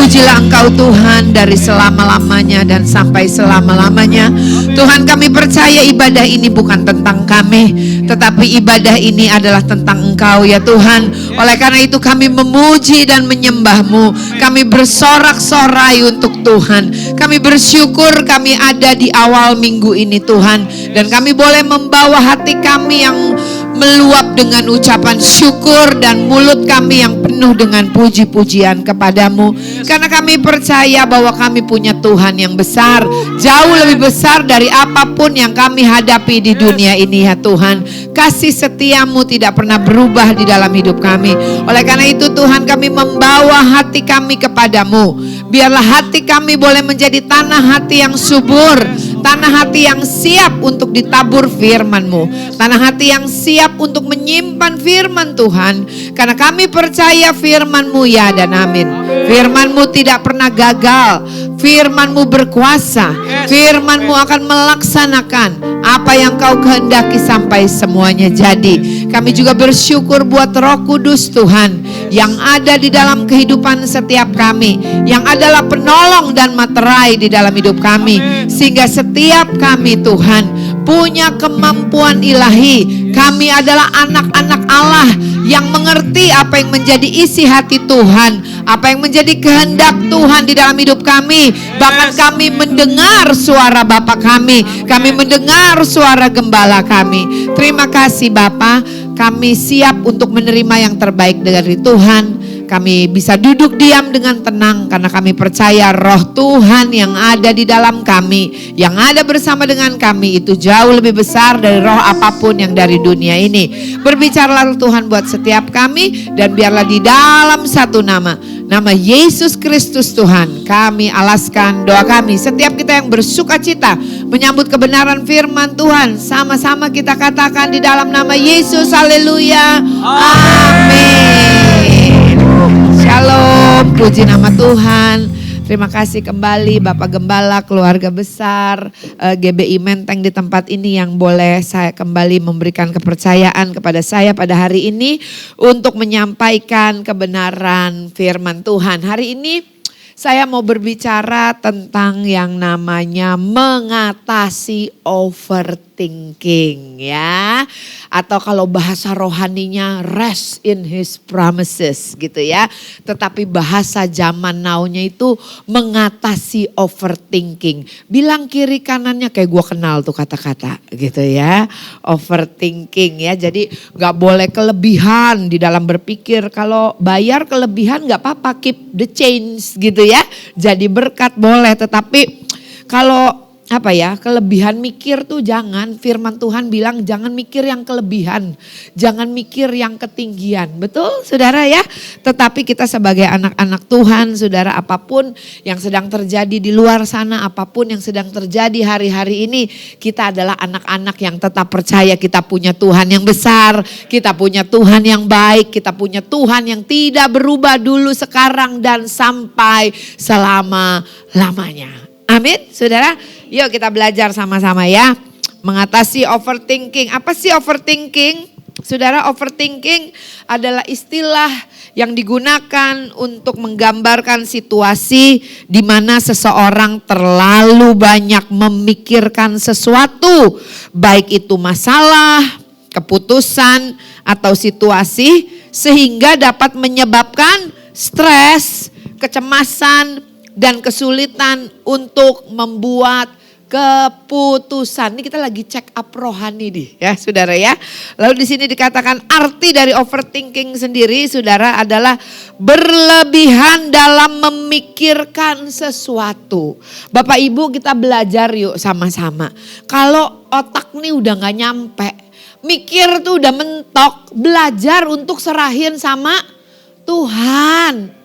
Terpujilah Engkau Tuhan dari selama-lamanya dan sampai selama-lamanya. Tuhan, kami percaya ibadah ini bukan tentang kami, tetapi ibadah ini adalah tentang Engkau ya Tuhan. Oleh karena itu kami memuji dan menyembah-Mu. Kami bersorak-sorai untuk Tuhan. Kami bersyukur kami ada di awal minggu ini Tuhan. Dan kami boleh membawa hati kami yang meluap dengan ucapan syukur dan mulut kami yang penuh dengan puji-pujian kepadamu. Karena kami percaya bahwa kami punya Tuhan yang besar, jauh lebih besar dari apapun yang kami hadapi di dunia ini ya Tuhan. Kasih setiamu tidak pernah berubah di dalam hidup kami. Oleh karena itu Tuhan, kami membawa hati kami kepadamu. Biarlah hati kami boleh menjadi tanah hati yang subur, tanah hati yang siap untuk ditabur firman-Mu, tanah hati yang siap untuk menyimpan firman Tuhan. Karena kami percaya firman-Mu ya dan amin. Firman-Mu tidak pernah gagal. Firman-Mu berkuasa. Firman-Mu akan melaksanakan apa yang Kau kehendaki sampai semuanya jadi. Kami juga bersyukur buat Roh Kudus Tuhan yang ada di dalam kehidupan setiap kami, yang adalah penolong dan materai di dalam hidup kami, sehingga setiap kami Tuhan punya kemampuan ilahi. Kami adalah anak-anak Allah yang mengerti apa yang menjadi isi hati Tuhan, apa yang menjadi kehendak Tuhan di dalam hidup kami. Bahkan kami mendengar suara Bapa kami mendengar suara gembala kami. Terima kasih Bapa, kami siap untuk menerima yang terbaik dari Tuhan. Kami bisa duduk diam dengan tenang karena kami percaya Roh Tuhan yang ada di dalam kami, yang ada bersama dengan kami itu jauh lebih besar dari roh apapun yang dari dunia ini. Berbicaralah Tuhan buat setiap kami, dan biarlah di dalam satu nama Yesus Kristus Tuhan, kami alaskan doa kami. Setiap kita yang bersuka cita menyambut kebenaran firman Tuhan, sama-sama kita katakan di dalam nama Yesus, haleluya, amin. Shalom, puji nama Tuhan. Terima kasih kembali Bapak Gembala, keluarga besar GBI Menteng di tempat ini yang boleh saya kembali memberikan kepercayaan kepada saya pada hari ini untuk menyampaikan kebenaran firman Tuhan. Hari ini saya mau berbicara tentang yang namanya mengatasi overthinking ya. Atau kalau bahasa rohaninya rest in his promises gitu ya. Tetapi bahasa zaman now-nya itu mengatasi overthinking. Bilang kiri kanannya, kayak gue kenal tuh kata-kata gitu ya. Overthinking ya, jadi gak boleh kelebihan di dalam berpikir. Kalau bayar kelebihan gak apa-apa, keep the change gitu ya. Jadi berkat boleh, tetapi kalau kelebihan mikir tuh jangan. Firman Tuhan bilang jangan mikir yang kelebihan, jangan mikir yang ketinggian. Betul saudara ya? Tetapi kita sebagai anak-anak Tuhan, saudara, apapun yang sedang terjadi di luar sana, apapun yang sedang terjadi hari-hari ini, kita adalah anak-anak yang tetap percaya kita punya Tuhan yang besar, kita punya Tuhan yang baik, kita punya Tuhan yang tidak berubah dulu, sekarang, dan sampai selama-lamanya. Amin, saudara. Yuk kita belajar sama-sama ya. Mengatasi overthinking. Apa sih overthinking? Saudara, overthinking adalah istilah yang digunakan untuk menggambarkan situasi di mana seseorang terlalu banyak memikirkan sesuatu. Baik itu masalah, keputusan, atau situasi, sehingga dapat menyebabkan stres, kecemasan, dan kesulitan untuk membuat keputusan. Ini kita lagi check up rohani nih ya saudara ya. Lalu di sini dikatakan arti dari overthinking sendiri saudara adalah berlebihan dalam memikirkan sesuatu. Bapak Ibu, kita belajar yuk sama-sama. Kalau otak nih udah gak nyampe, mikir tuh udah mentok, belajar untuk serahin sama Tuhan.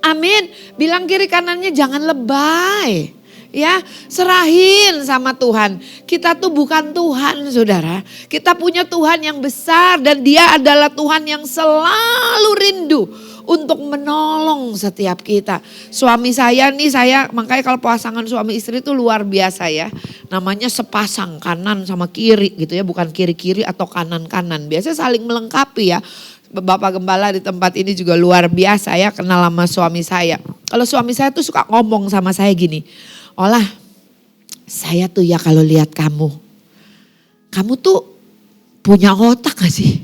Amin. Bilang kiri kanannya jangan lebay. Ya, serahin sama Tuhan. Kita tuh bukan Tuhan, saudara. Kita punya Tuhan yang besar dan Dia adalah Tuhan yang selalu rindu untuk menolong setiap kita. Suami saya nih, makanya kalau pasangan suami istri itu luar biasa ya. Namanya sepasang, kanan sama kiri gitu ya, bukan kiri-kiri atau kanan-kanan. Biasanya saling melengkapi ya. Bapak Gembala di tempat ini juga luar biasa ya, kenal sama suami saya. Kalau suami saya tuh suka ngomong sama saya gini, Olah, saya tuh ya kalau lihat kamu tuh punya otak gak sih?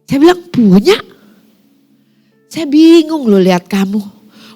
Saya bilang punya. Saya bingung loh lihat kamu.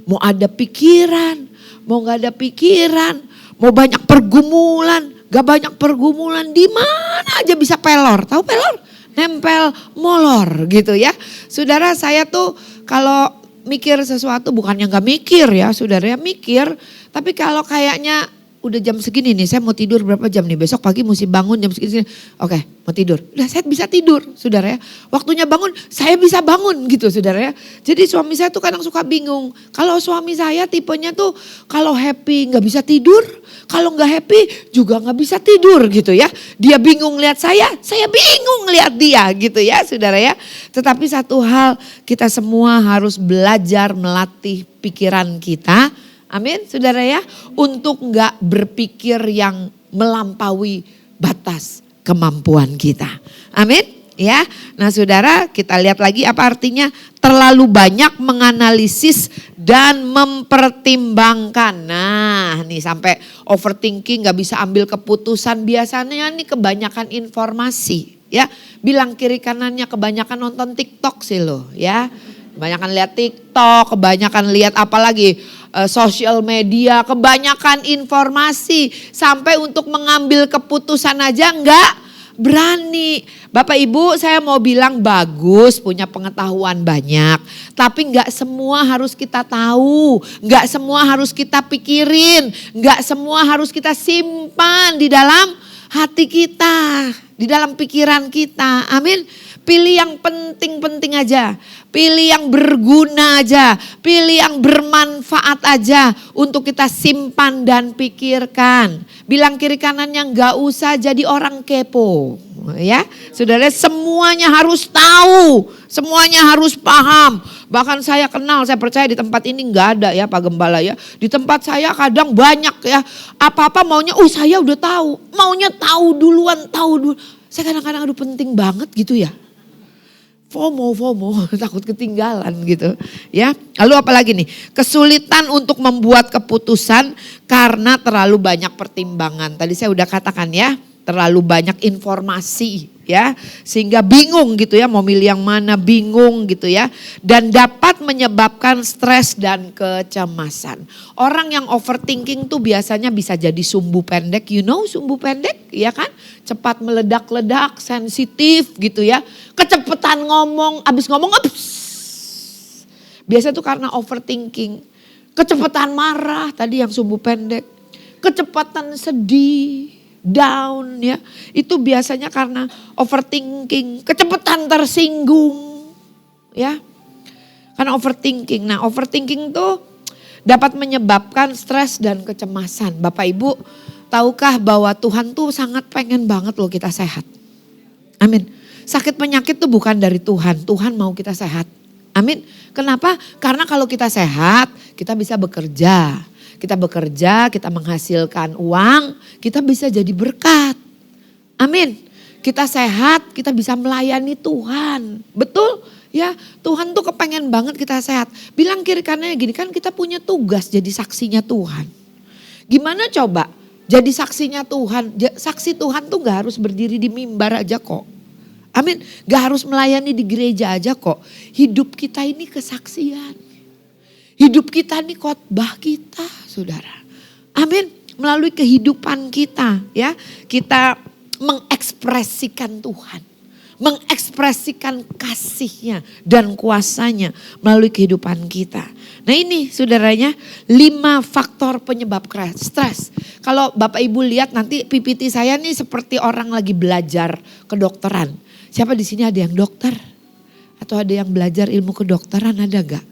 Mau ada pikiran, mau gak ada pikiran, mau banyak pergumulan, gak banyak pergumulan, di mana aja bisa pelor. Tahu pelor? Nempel molor gitu ya. Saudara, saya tuh kalau mikir sesuatu bukannya gak mikir ya, saudara ya mikir. Tapi kalau kayaknya udah jam segini nih, saya mau tidur berapa jam nih, besok pagi mesti bangun jam segini. Oke, mau tidur. Udah saya bisa tidur, saudara ya. Waktunya bangun, saya bisa bangun gitu, saudara ya. Jadi suami saya tuh kadang suka bingung. Kalau suami saya tipenya tuh kalau happy nggak bisa tidur, kalau nggak happy juga nggak bisa tidur gitu ya. Dia bingung lihat saya bingung lihat dia gitu ya, saudara ya. Tetapi satu hal, kita semua harus belajar melatih pikiran kita. Amin, saudara ya, untuk enggak berpikir yang melampaui batas kemampuan kita. Amin, ya. Nah saudara, kita lihat lagi apa artinya terlalu banyak menganalisis dan mempertimbangkan. Nah nih sampai overthinking, gak bisa ambil keputusan, biasanya nih kebanyakan informasi. Ya, bilang kiri kanannya kebanyakan nonton TikTok sih loh ya. Kebanyakan lihat TikTok, kebanyakan lihat apa lagi, sosial media, kebanyakan informasi. Sampai untuk mengambil keputusan aja enggak berani. Bapak Ibu, saya mau bilang bagus punya pengetahuan banyak. Tapi enggak semua harus kita tahu. Enggak semua harus kita pikirin. Enggak semua harus kita simpan di dalam hati kita. Di dalam pikiran kita. Amin. Pilih yang penting-penting aja. Pilih yang berguna aja. Pilih yang bermanfaat aja. Untuk kita simpan dan pikirkan. Bilang kiri kanannya gak usah jadi orang kepo. Ya, saudara, semuanya harus tahu. Semuanya harus paham. Bahkan saya kenal, saya percaya di tempat ini gak ada ya Pak Gembala ya. Di tempat saya kadang banyak ya. Apa-apa maunya, saya udah tahu. Maunya tahu duluan, tahu dulu. Saya kadang-kadang aduh penting banget gitu ya. FOMO, takut ketinggalan gitu ya. Lalu apalagi nih, kesulitan untuk membuat keputusan karena terlalu banyak pertimbangan. Tadi saya udah katakan ya, terlalu banyak informasi ya. Sehingga bingung gitu ya, mau milih yang mana, bingung gitu ya. Dan dapat menyebabkan stres dan kecemasan. Orang yang overthinking tuh biasanya bisa jadi sumbu pendek, sumbu pendek ya kan. Cepat meledak-ledak, sensitif gitu ya. Kecepatan ngomong, abis ngomong biasa tuh karena overthinking. Kecepatan marah, tadi yang sumbu pendek. Kecepatan sedih, down ya. Itu biasanya karena overthinking. Kecepatan tersinggung ya. Karena overthinking. Nah overthinking tuh dapat menyebabkan stres dan kecemasan. Bapak Ibu, tahukah bahwa Tuhan tuh sangat pengen banget loh kita sehat. Amin. Sakit penyakit tuh bukan dari Tuhan. Tuhan mau kita sehat. Amin. Kenapa? Karena kalau kita sehat, kita bisa bekerja. Kita bekerja, kita menghasilkan uang, kita bisa jadi berkat. Amin. Kita sehat, kita bisa melayani Tuhan. Betul? Ya, Tuhan tuh kepengen banget kita sehat. Bilang kiri kanannya gini, kan kita punya tugas jadi saksinya Tuhan. Gimana coba? Jadi saksinya Tuhan. Saksi Tuhan tuh gak harus berdiri di mimbar aja kok. Amin. Gak harus melayani di gereja aja kok. Hidup kita ini kesaksian. Hidup kita ini khotbah kita, saudara. Amin. Melalui kehidupan kita ya. Kita mengekspresikan Tuhan. Mengekspresikan kasihnya dan kuasanya melalui kehidupan kita. Nah ini saudaranya 5 faktor penyebab stres. Kalau Bapak Ibu lihat nanti PPT saya nih seperti orang lagi belajar kedokteran. Siapa di sini ada yang dokter? Atau ada yang belajar ilmu kedokteran, ada gak?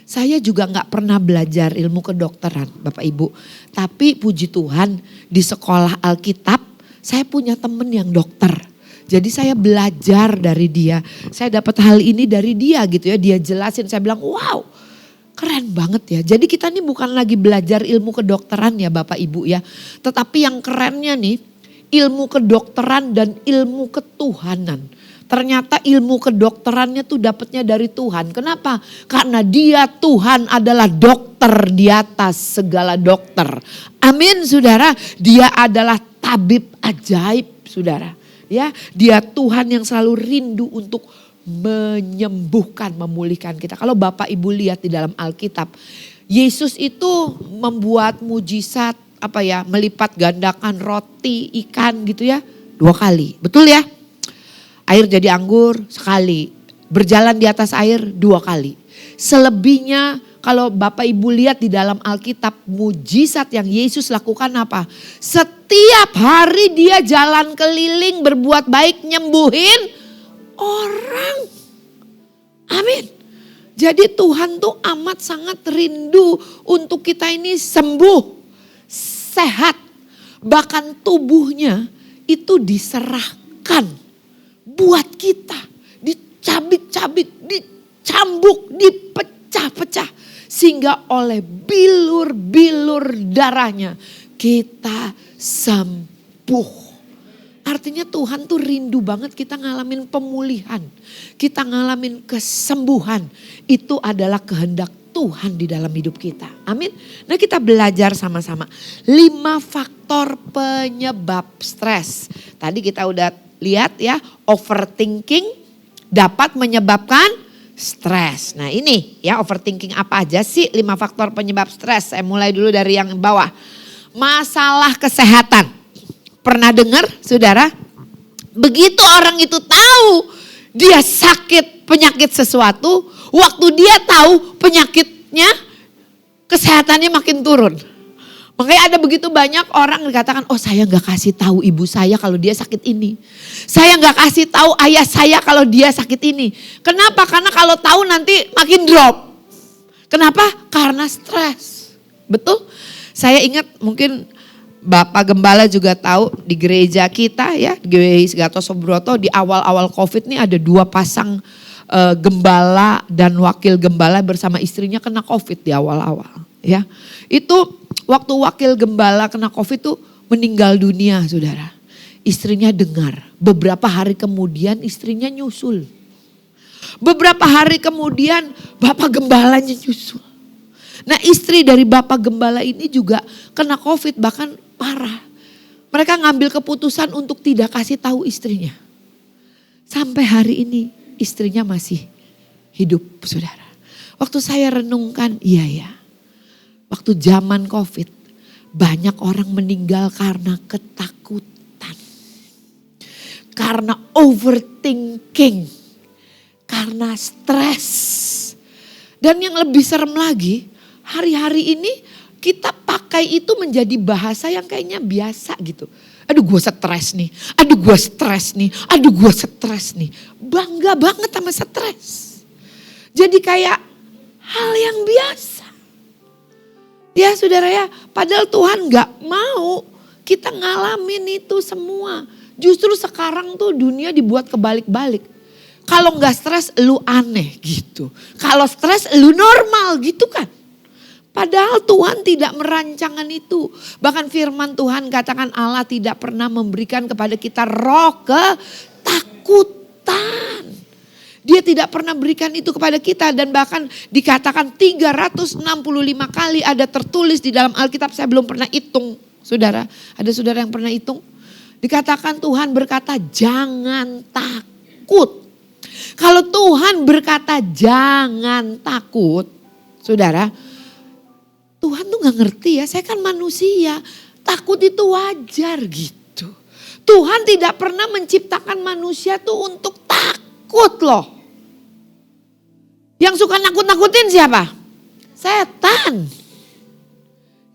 Saya juga gak pernah belajar ilmu kedokteran Bapak Ibu. Tapi puji Tuhan di sekolah Alkitab saya punya temen yang dokter. Jadi saya belajar dari dia. Saya dapat hal ini dari dia gitu ya. Dia jelasin, saya bilang wow keren banget ya. Jadi kita nih bukan lagi belajar ilmu kedokteran ya Bapak Ibu ya. Tetapi yang kerennya nih ilmu kedokteran dan ilmu ketuhanan. Ternyata ilmu kedokterannya tuh dapatnya dari Tuhan. Kenapa? Karena dia Tuhan adalah dokter di atas segala dokter. Amin saudara. Dia adalah tabib ajaib saudara. Ya, dia Tuhan yang selalu rindu untuk menyembuhkan, memulihkan kita. Kalau Bapak Ibu lihat di dalam Alkitab, Yesus itu membuat mujizat melipat gandakan roti, ikan gitu ya, 2 kali. Betul ya? Air jadi anggur sekali, berjalan di atas air 2 kali. Selebihnya kalau Bapak Ibu lihat di dalam Alkitab, mujizat yang Yesus lakukan apa? Setiap hari dia jalan keliling berbuat baik, nyembuhin orang. Amin. Jadi Tuhan tuh amat sangat rindu untuk kita ini sembuh, sehat. Bahkan tubuhnya itu diserahkan buat kita. Dicabik-cabik, dicambuk, dipecah-pecah. Sehingga oleh bilur-bilur darahnya kita sembuh. Artinya Tuhan tuh rindu banget kita ngalamin pemulihan. Kita ngalamin kesembuhan. Itu adalah kehendak Tuhan di dalam hidup kita. Amin. Nah kita belajar sama-sama. 5 faktor penyebab stres. Tadi kita udah lihat ya, overthinking dapat menyebabkan stres. Nah ini ya, overthinking apa aja sih 5 faktor penyebab stres. Saya mulai dulu dari yang bawah. Masalah kesehatan. Pernah dengar saudara? Begitu orang itu tahu dia sakit penyakit sesuatu, waktu dia tahu penyakitnya, kesehatannya makin turun. Makanya ada begitu banyak orang yang dikatakan, oh saya gak kasih tahu ibu saya kalau dia sakit ini. Saya gak kasih tahu ayah saya kalau dia sakit ini. Kenapa? Karena kalau tahu nanti makin drop. Kenapa? Karena stres. Betul? Saya ingat mungkin Bapak Gembala juga tahu di gereja kita ya, di Gereja Gatot Subroto di awal-awal COVID nih ada 2 pasang gembala dan wakil gembala bersama istrinya kena COVID di awal-awal ya. Itu waktu wakil gembala kena COVID tuh meninggal dunia saudara. Istrinya dengar, beberapa hari kemudian istrinya nyusul. Beberapa hari kemudian Bapak Gembalanya nyusul. Nah istri dari Bapak Gembala ini juga kena COVID bahkan parah. Mereka ngambil keputusan untuk tidak kasih tahu istrinya. Sampai hari ini istrinya masih hidup saudara. Waktu saya renungkan, iya ya. Waktu zaman COVID banyak orang meninggal karena ketakutan. Karena overthinking. Karena stres. Dan yang lebih serem lagi, hari-hari ini kita pakai itu menjadi bahasa yang kayaknya biasa gitu. Aduh gue stres nih, aduh gue stres nih, aduh gue stres nih. Bangga banget sama stres. Jadi kayak hal yang biasa. Ya saudara ya, padahal Tuhan gak mau kita ngalamin itu semua. Justru sekarang tuh dunia dibuat kebalik-balik. Kalau gak stres lu aneh gitu. Kalau stres lu normal gitu kan. Padahal Tuhan tidak merancangkan itu. Bahkan firman Tuhan katakan Allah tidak pernah memberikan kepada kita roh ketakutan. Dia tidak pernah berikan itu kepada kita. Dan bahkan dikatakan 365 kali ada tertulis di dalam Alkitab. Saya belum pernah hitung saudara. Ada saudara yang pernah hitung? Dikatakan Tuhan berkata jangan takut. Kalau Tuhan berkata jangan takut saudara. Tuhan tuh gak ngerti ya, saya kan manusia. Takut itu wajar gitu. Tuhan tidak pernah menciptakan manusia tuh untuk takut loh. Yang suka nakut-nakutin siapa? Setan.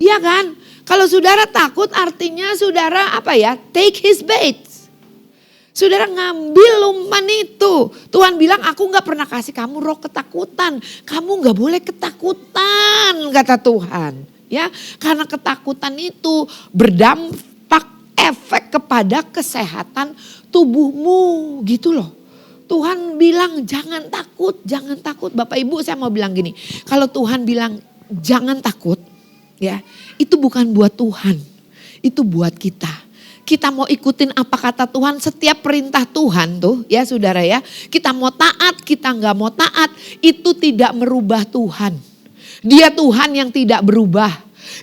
Iya kan? Kalau saudara takut artinya saudara take his bait. Saudara ngambil umpan itu. Tuhan bilang aku gak pernah kasih kamu roh ketakutan. Kamu gak boleh ketakutan kata Tuhan. Ya, karena ketakutan itu berdampak efek kepada kesehatan tubuhmu gitu loh. Tuhan bilang jangan takut, jangan takut. Bapak Ibu saya mau bilang gini. Kalau Tuhan bilang jangan takut ya, itu bukan buat Tuhan. Itu buat kita. kita mau ikutin apa kata Tuhan, setiap perintah Tuhan tuh ya saudara ya. Kita mau taat, kita nggak mau taat, itu tidak merubah Tuhan. Dia Tuhan yang tidak berubah.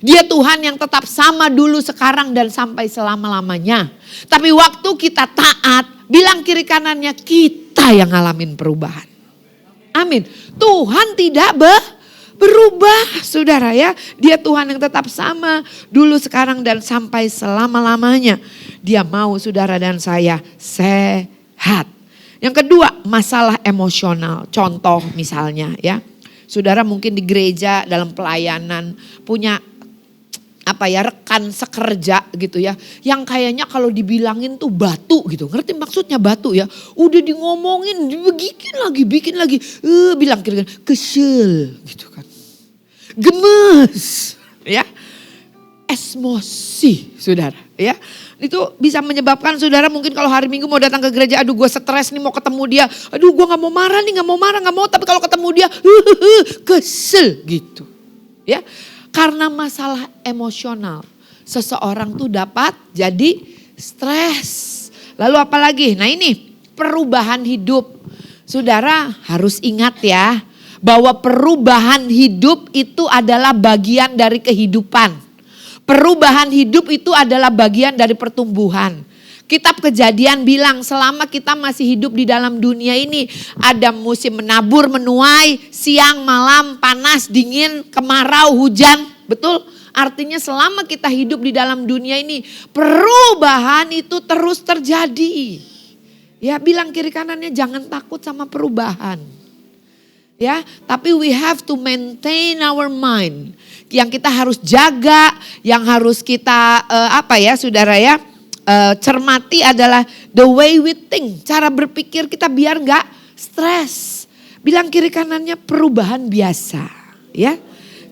Dia Tuhan yang tetap sama dulu, sekarang, dan sampai selama-lamanya. Tapi waktu kita taat, bilang kiri kanannya, kita yang ngalamin perubahan. Amin. Tuhan tidak berubah saudara ya. Dia Tuhan yang tetap sama dulu, sekarang, dan sampai selama-lamanya. Dia mau saudara dan saya sehat. Yang kedua, masalah emosional. Contoh misalnya ya. Saudara mungkin di gereja dalam pelayanan punya rekan sekerja gitu ya. Yang kayaknya kalau dibilangin tuh batu gitu. Ngerti maksudnya batu ya. Udah di ngomongin, bikin lagi. Bilang kira-kira kesel gitu kan. Gemes ya. Emosi saudara ya. Itu bisa menyebabkan saudara mungkin kalau hari Minggu mau datang ke gereja, aduh gue stres nih mau ketemu dia. Aduh gue gak mau marah nih, gak mau. Tapi kalau ketemu dia, kesel gitu ya. Karena masalah emosional, seseorang tuh dapat jadi stres. Lalu apa lagi? Nah ini perubahan hidup. Saudara harus ingat ya, bahwa perubahan hidup itu adalah bagian dari kehidupan. Perubahan hidup itu adalah bagian dari pertumbuhan. Kitab Kejadian bilang selama kita masih hidup di dalam dunia ini, ada musim menabur, menuai, siang, malam, panas, dingin, kemarau, hujan. Betul? Artinya selama kita hidup di dalam dunia ini, perubahan itu terus terjadi. Ya, bilang kiri kanannya jangan takut sama perubahan. Ya, tapi we have to maintain our mind. Yang kita harus jaga, yang harus kita saudara ya, cermati adalah the way we think. Cara berpikir kita biar gak stres. Bilang kiri kanannya perubahan biasa. Ya,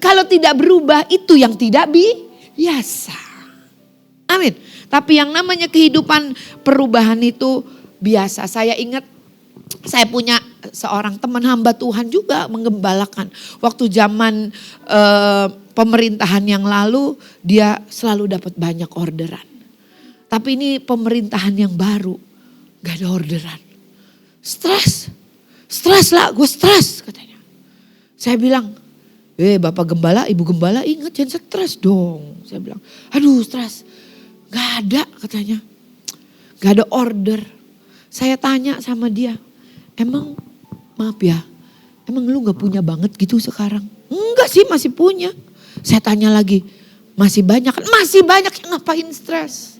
kalau tidak berubah itu yang tidak biasa. Amin. Tapi yang namanya kehidupan perubahan itu biasa. Saya ingat saya punya seorang teman hamba Tuhan juga menggembalakan. Waktu zaman pemerintahan yang lalu dia selalu dapat banyak orderan. Tapi ini pemerintahan yang baru gak ada orderan. Stres lah, gue stres katanya. Saya bilang, Bapak Gembala, Ibu Gembala ingat jangan stres dong. Saya bilang, aduh stres. Gak ada katanya, gak ada order. Saya tanya sama dia, emang maaf ya, emang lu gak punya banget gitu sekarang? Enggak sih, masih punya. Saya tanya lagi, masih banyak kan? Masih banyak, yang ngapain stres?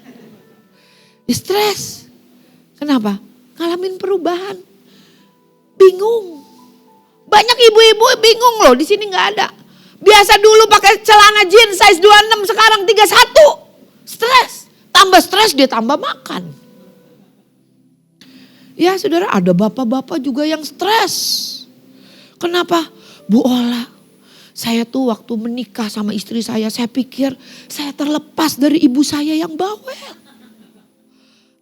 Stres. Kenapa? Ngalamin perubahan. Bingung. Banyak ibu-ibu bingung loh, di sini nggak ada. Biasa dulu pakai celana jeans size 26, sekarang 31. Stres. Tambah stres dia tambah makan. Ya saudara, ada bapak-bapak juga yang stres. Kenapa? Bu Ola, saya tuh waktu menikah sama istri saya pikir saya terlepas dari ibu saya yang bawel.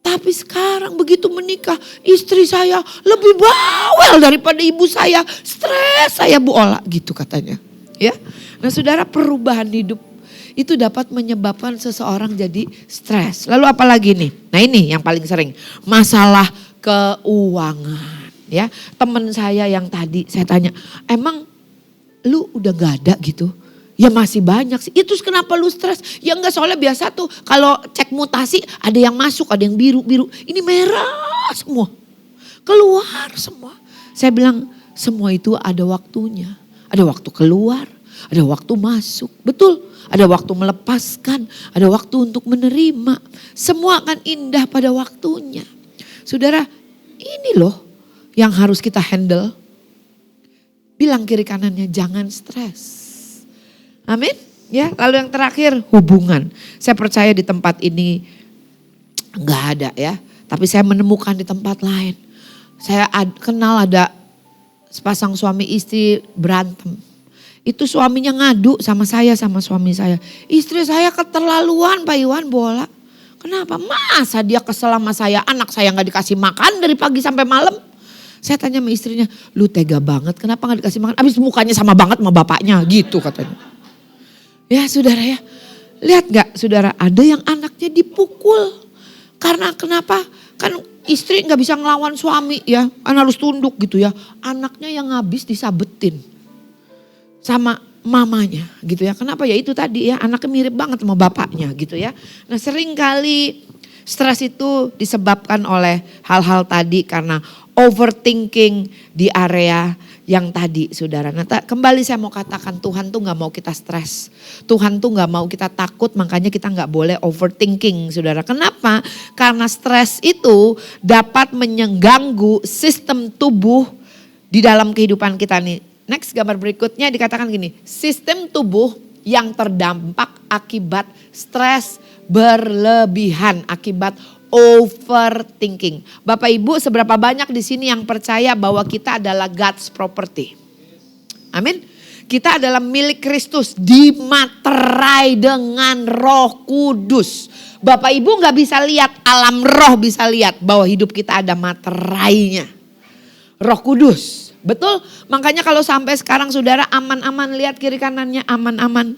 Tapi sekarang begitu menikah, istri saya lebih bawel daripada ibu saya. Stres saya Bu Ola gitu katanya. Ya, nah saudara, perubahan hidup itu dapat menyebabkan seseorang jadi stres. Lalu apa lagi nih? Nah ini yang paling sering, masalah keuangan. Ya, teman saya yang tadi saya tanya, emang lu udah gak ada gitu? Ya masih banyak sih. Itu kenapa lu stres? Ya enggak, soalnya biasa tuh kalau cek mutasi ada yang masuk, ada yang biru-biru. Ini merah semua. Keluar semua. Saya bilang semua itu ada waktunya. Ada waktu keluar, ada waktu masuk. Betul, ada waktu melepaskan, ada waktu untuk menerima. Semua akan indah pada waktunya. Saudara, ini loh yang harus kita handle. Bilang kiri kanannya jangan stres. Amin. Ya, lalu yang terakhir hubungan. Saya percaya di tempat ini enggak ada ya, tapi saya menemukan di tempat lain. Saya kenal ada sepasang suami istri berantem. Itu suaminya ngadu sama saya, sama suami saya. Istri saya keterlaluan Pak Iwan bola. Kenapa? Masa dia kesel sama saya, anak saya gak dikasih makan dari pagi sampai malam. Saya tanya sama istrinya, lu tega banget kenapa gak dikasih makan? Abis mukanya sama banget sama bapaknya gitu katanya. Ya saudara ya, lihat gak saudara, ada yang anaknya dipukul. Karena kenapa? Kan istri gak bisa ngelawan suami ya, kan harus tunduk gitu ya. Anaknya yang habis disabetin sama mamanya gitu ya. Kenapa? Ya itu tadi ya, anaknya mirip banget sama bapaknya gitu ya. Nah sering kali stres itu disebabkan oleh hal-hal tadi karena overthinking di area yang tadi saudara. Nah kembali saya mau katakan Tuhan tuh gak mau kita stres. Tuhan tuh gak mau kita takut, makanya kita gak boleh overthinking saudara. Kenapa? Karena stres itu dapat mengganggu sistem tubuh di dalam kehidupan kita nih. Next gambar berikutnya dikatakan gini, sistem tubuh yang terdampak akibat stres berlebihan, akibat overthinking. Bapak Ibu, seberapa banyak di sini yang percaya bahwa kita adalah God's property? Amin. Kita adalah milik Kristus, dimaterai dengan Roh Kudus. Bapak Ibu nggak bisa lihat, alam roh bisa lihat bahwa hidup kita ada materainya. Roh Kudus, betul? Makanya kalau sampai sekarang saudara aman-aman, lihat kiri kanannya aman-aman.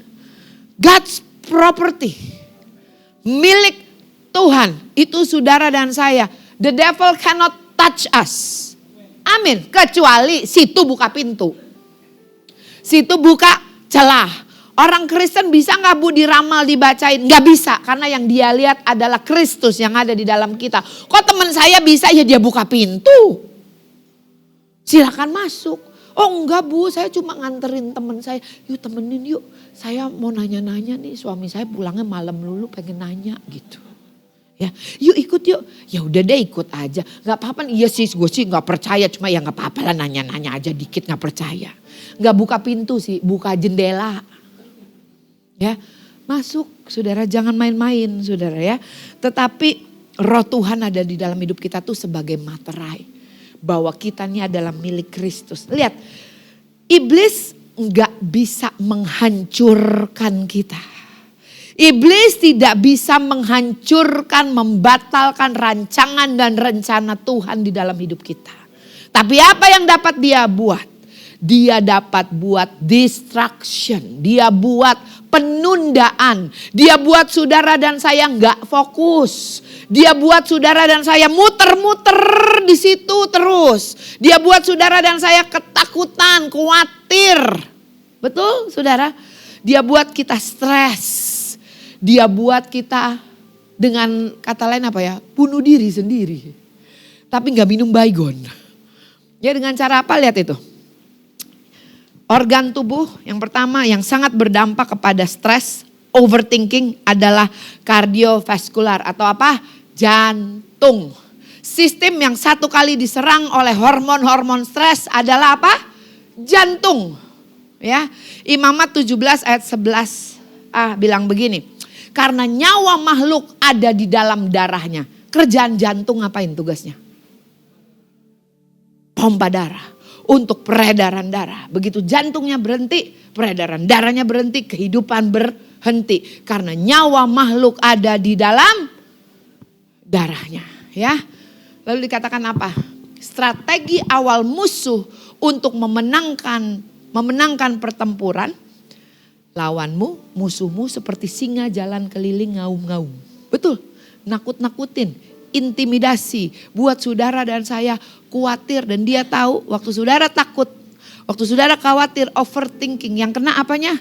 God's property, milik Tuhan, itu saudara dan saya. The devil cannot touch us. Amin. Kecuali situ buka pintu. Situ buka celah. Orang Kristen bisa gak Bu diramal, dibacain? Gak bisa, karena yang dia lihat adalah Kristus yang ada di dalam kita. Kok teman saya bisa? Ya dia buka pintu. Silakan masuk. Oh enggak Bu, saya cuma nganterin teman saya. Yuk temenin yuk. Saya mau nanya-nanya nih, suami saya pulangnya malam dulu pengen nanya gitu. Ya, yuk ikut yuk. Ya udah deh ikut aja. Gak apa-apa. Iya sih, gue sih gak percaya. Cuma ya gak apa-apa lah, nanya-nanya aja dikit gak percaya. Gak buka pintu sih, buka jendela. Ya, masuk saudara, jangan main-main saudara ya. Tetapi roh Tuhan ada di dalam hidup kita tuh sebagai materai. Bahwa kita ini adalah milik Kristus. Lihat, iblis gak bisa menghancurkan kita. Iblis tidak bisa menghancurkan, membatalkan rancangan dan rencana Tuhan di dalam hidup kita. Tapi apa yang dapat dia buat? Dia dapat buat distraction. Dia buat penundaan. Dia buat saudara dan saya nggak fokus. Dia buat saudara dan saya muter-muter di situ terus. Dia buat saudara dan saya ketakutan, khawatir. Betul saudara? Dia buat kita stres. Dia buat kita dengan kata lain apa ya? Bunuh diri sendiri. Tapi gak minum baygon. Ya dengan cara apa? Lihat itu. Organ tubuh yang pertama yang sangat berdampak kepada stres, overthinking adalah kardiovaskular atau apa? Jantung. Sistem yang satu kali diserang oleh hormon-hormon stres adalah apa? Jantung. Ya, Imamat 17 ayat 11a bilang begini. Karena nyawa makhluk ada di dalam darahnya. Kerjaan jantung ngapain tugasnya? Pompa darah. Untuk peredaran darah. Begitu jantungnya berhenti, peredaran darahnya berhenti, kehidupan berhenti. Karena nyawa makhluk ada di dalam darahnya. Ya. Lalu dikatakan apa? Strategi awal musuh untuk memenangkan pertempuran. Lawanmu, musuhmu seperti singa jalan keliling ngaum-ngaum. Betul, nakut-nakutin, intimidasi. Buat saudara dan saya khawatir dan dia tahu waktu saudara takut, waktu saudara khawatir, overthinking. Yang kena apanya?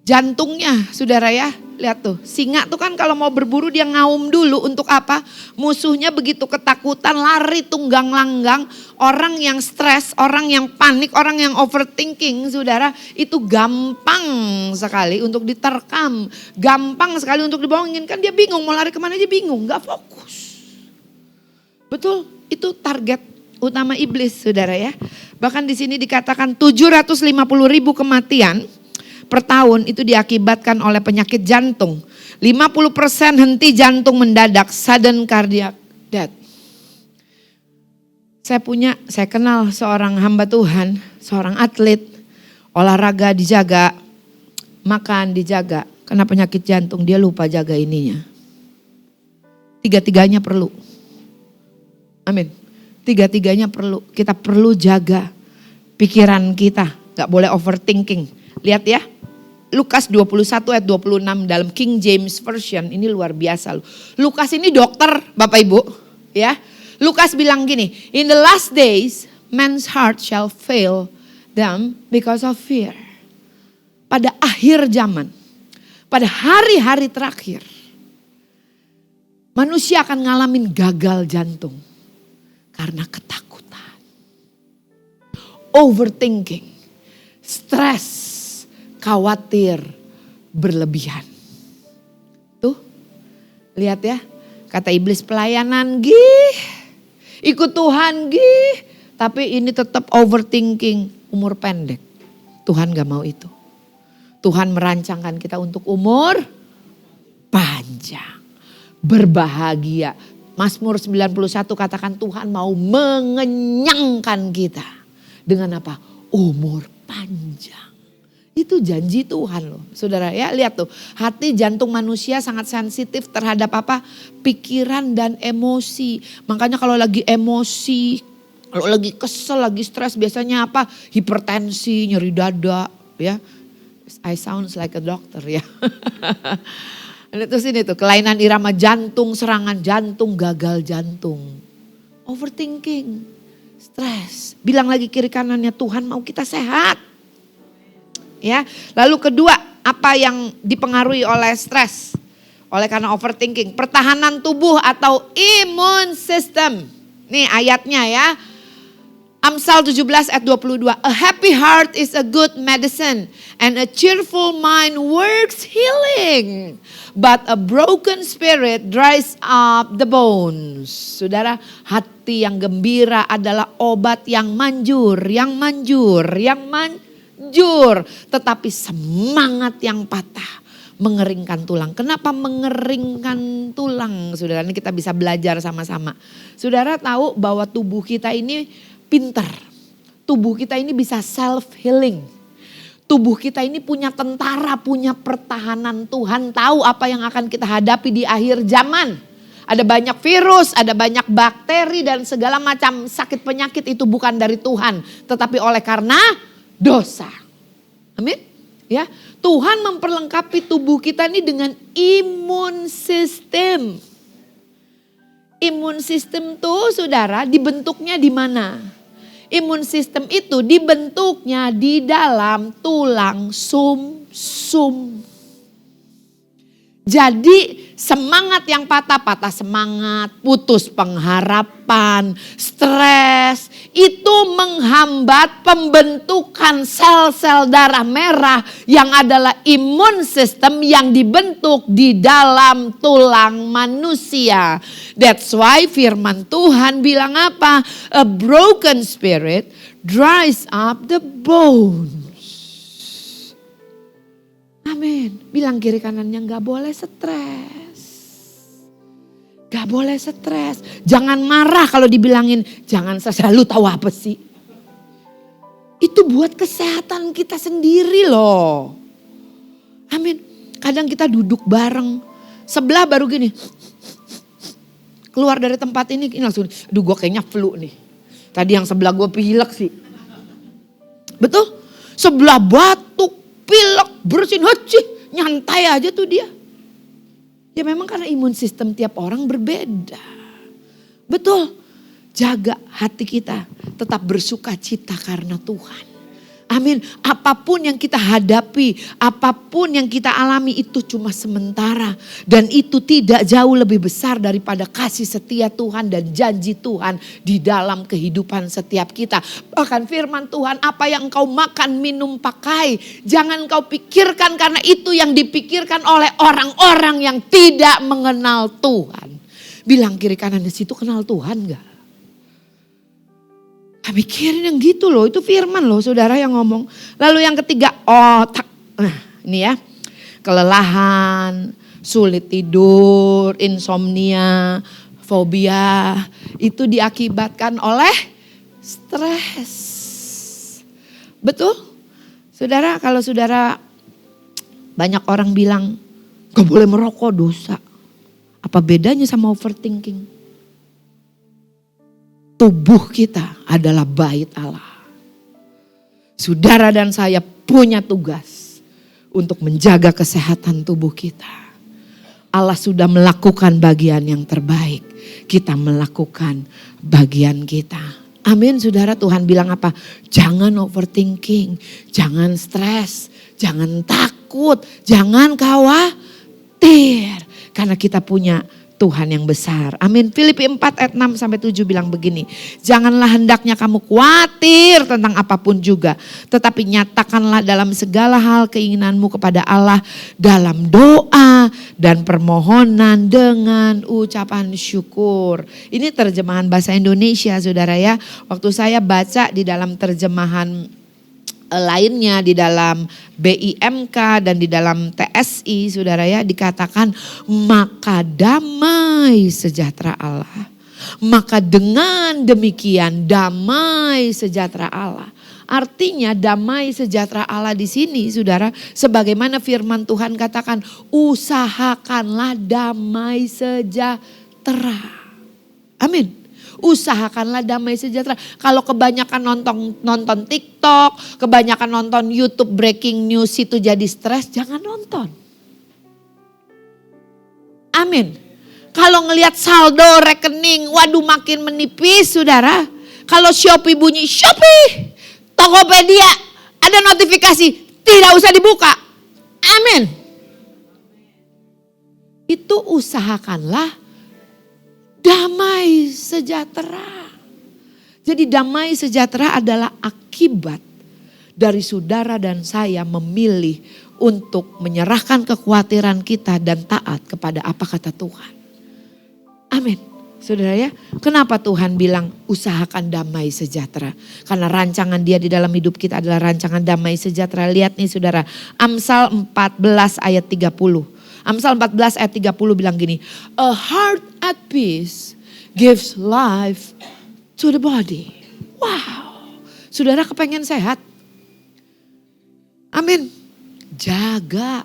Jantungnya saudara ya. Lihat tuh, singa tuh kan kalau mau berburu dia ngaum dulu untuk apa? Musuhnya begitu ketakutan lari tunggang langgang. Orang yang stres, orang yang panik, orang yang overthinking saudara. Itu gampang sekali untuk diterkam. Gampang sekali untuk dibohongin. Kan dia bingung mau lari kemana dia bingung, gak fokus. Betul, itu target utama iblis saudara ya. Bahkan di sini dikatakan 750.000 kematian per tahun itu diakibatkan oleh penyakit jantung. 50% henti jantung mendadak, sudden cardiac death. Saya kenal seorang hamba Tuhan, seorang atlet, olahraga dijaga, makan dijaga, kena penyakit jantung dia lupa jaga ininya. Tiga-tiganya perlu. Amin. Tiga-tiganya perlu, kita perlu jaga pikiran kita, gak boleh overthinking. Lihat ya. Lukas 21 ayat 26 dalam King James Version. Ini luar biasa loh. Lukas ini dokter Bapak Ibu. Ya. Lukas bilang gini, in the last days man's heart shall fail them because of fear. Pada akhir zaman, pada hari-hari terakhir, manusia akan ngalamin gagal jantung karena ketakutan, overthinking, stres, khawatir, berlebihan. Tuh, lihat ya, kata iblis pelayanan ikut Tuhan tapi ini tetap overthinking, umur pendek. Tuhan gak mau itu. Tuhan merancangkan kita untuk umur panjang, berbahagia. Mazmur 91 katakan Tuhan mau mengenyangkan kita. Dengan apa? Umur panjang. Itu janji Tuhan loh. Saudara ya, lihat tuh. Hati jantung manusia sangat sensitif terhadap apa? Pikiran dan emosi. Makanya kalau lagi emosi, kalau lagi kesel, lagi stres, biasanya apa? Hipertensi, nyeri dada ya. I sounds like a doctor ya. Terus ini tuh, kelainan irama jantung, serangan jantung, gagal jantung. Overthinking, stres. Bilang lagi kiri kanannya, Tuhan mau kita sehat. Ya, lalu kedua, apa yang dipengaruhi oleh stres? Oleh karena overthinking, pertahanan tubuh atau imun system. Nih ayatnya ya. Amsal 17 ayat 22. A happy heart is a good medicine and a cheerful mind works healing. But a broken spirit dries up the bones. Saudara, hati yang gembira adalah obat yang manjur. Tetapi semangat yang patah mengeringkan tulang. Kenapa mengeringkan tulang? Saudara, ini kita bisa belajar sama-sama. Saudara tahu bahwa tubuh kita ini pintar. Tubuh kita ini bisa self healing. Tubuh kita ini punya tentara, punya pertahanan. Tuhan tahu apa yang akan kita hadapi di akhir zaman. Ada banyak virus, ada banyak bakteri dan segala macam sakit penyakit itu bukan dari Tuhan. Tetapi oleh karena dosa. Amin. Ya, Tuhan memperlengkapi tubuh kita ini dengan imun sistem. Imun sistem tuh saudara dibentuknya di mana? Imun sistem itu dibentuknya di dalam tulang sum-sum. Jadi semangat yang patah semangat, putus pengharapan, stres itu menghambat pembentukan sel-sel darah merah yang adalah imun sistem yang dibentuk di dalam tulang manusia. That's why firman Tuhan bilang apa? A broken spirit dries up the bones. Amin. Bilang kiri kanannya gak boleh stres. Gak boleh stres. Jangan marah kalau dibilangin jangan stres. Lu tahu apa sih? Itu buat kesehatan kita sendiri loh. Amin. Kadang kita duduk bareng. Sebelah baru gini. Keluar dari tempat ini langsung. Aduh gue kayaknya flu nih. Tadi yang sebelah gue pilek sih. Betul? Sebelah batuk. Pilek, bersin, nyantai aja tuh dia. Ya memang karena imun sistem tiap orang berbeda. Betul, jaga hati kita tetap bersuka cita karena Tuhan. Amin, apapun yang kita hadapi, apapun yang kita alami itu cuma sementara. Dan itu tidak jauh lebih besar daripada kasih setia Tuhan dan janji Tuhan di dalam kehidupan setiap kita. Bahkan firman Tuhan, apa yang engkau makan, minum, pakai, jangan engkau pikirkan karena itu yang dipikirkan oleh orang-orang yang tidak mengenal Tuhan. Bilang kiri kanan di situ kenal Tuhan gak? Mikirin yang gitu loh, itu firman loh saudara yang ngomong. Lalu yang ketiga otak. Nah ini ya, kelelahan, sulit tidur, insomnia, fobia. Itu diakibatkan oleh stres. Betul? Saudara, kalau saudara banyak orang bilang gak boleh merokok dosa. Apa bedanya sama overthinking? Tubuh kita adalah bait Allah. Saudara dan saya punya tugas untuk menjaga kesehatan tubuh kita. Allah sudah melakukan bagian yang terbaik. Kita melakukan bagian kita. Amin saudara, Tuhan bilang apa? Jangan overthinking, jangan stres, jangan takut, jangan khawatir. Karena kita punya Tuhan yang besar. Amin. Filipi 4 ayat 6 sampai 7 bilang begini. Janganlah hendaknya kamu khawatir tentang apapun juga. Tetapi nyatakanlah dalam segala hal keinginanmu kepada Allah dalam doa dan permohonan dengan ucapan syukur. Ini terjemahan bahasa Indonesia saudara ya. Waktu saya baca di dalam terjemahan lainnya di dalam BIMK dan di dalam TSI saudara ya, dikatakan maka damai sejahtera Allah. Maka dengan demikian damai sejahtera Allah. Artinya damai sejahtera Allah di sini saudara, sebagaimana firman Tuhan katakan, usahakanlah damai sejahtera. Amin. Usahakanlah damai sejahtera. Kalau kebanyakan nonton TikTok, kebanyakan nonton YouTube breaking news itu jadi stres, jangan nonton. Amin. Kalau ngelihat saldo rekening, waduh makin menipis saudara. Kalau Shopee bunyi, Shopee, Tokopedia, ada notifikasi, tidak usah dibuka. Amin. Itu usahakanlah damai sejahtera. Jadi damai sejahtera adalah akibat dari saudara dan saya memilih untuk menyerahkan kekhawatiran kita dan taat kepada apa kata Tuhan. Amin. Saudara ya, kenapa Tuhan bilang usahakan damai sejahtera? Karena rancangan Dia di dalam hidup kita adalah rancangan damai sejahtera. Lihat nih saudara, Amsal 14 ayat 30. Amsal 14 ayat 30 bilang gini, a heart at peace gives life to the body. Wow, saudara kepengen sehat? Amin. Jaga